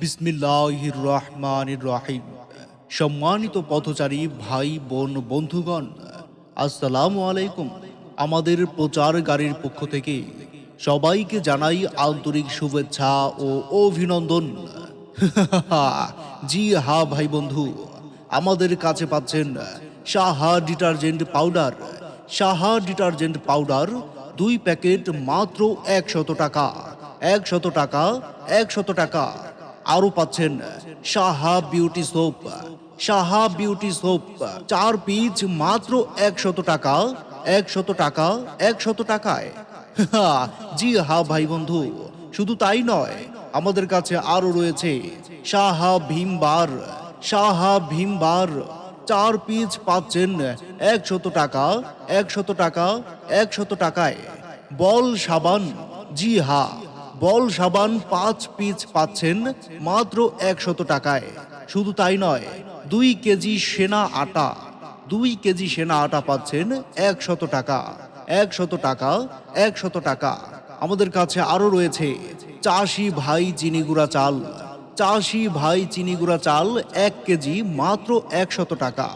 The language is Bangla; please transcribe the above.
বিসমিল্লাহির রহমানির রহিম। সম্মানিত পথচারী ভাই বোন বন্ধুগণ, আসসালামু আলাইকুম। আমাদের প্রচার গাড়ির পক্ষ থেকে সবাইকে জানাই আন্তরিক শুভেচ্ছা ও অভিনন্দন। জি হ্যাঁ ভাই বন্ধু, আমাদের কাছে পাচ্ছেন Saha detergent powder. Saha detergent powder 2 packet মাত্র 100 টাকা। 100 টাকা, 100 টাকা। আরও পাচ্ছেন Saha beauty soap. Saha beauty soap 4 piece মাত্র 100 টাকা। 100 টাকা, 100 টাকায়। জি হ্যাঁ ভাই বন্ধু, শুধু তাই নয়, আমাদের কাছে আরো রয়েছে সাহা ভীম বার। সাহা ভীম বার 4 পিস পাচ্ছেন 100 টাকা। 100 টাকা, 100 টাকায়। বল সাবান, জি হ্যাঁ, বল সাবান 5 পিস পাচ্ছেন মাত্র 100 টাকায়। শুধু তাই নয়, 2 কেজি সেনা আটা, 2 কেজি সেনা আটা পাচ্ছেন 100 টাকা। 100 টাকা, 100 টাকা। আমাদের কাছে আরো রয়েছে চাষি ভাই চিনি গুঁড়া চাল। চাষি ভাই চিনি গুঁড়া চাল 1 কেজি মাত্র 100 টাকা।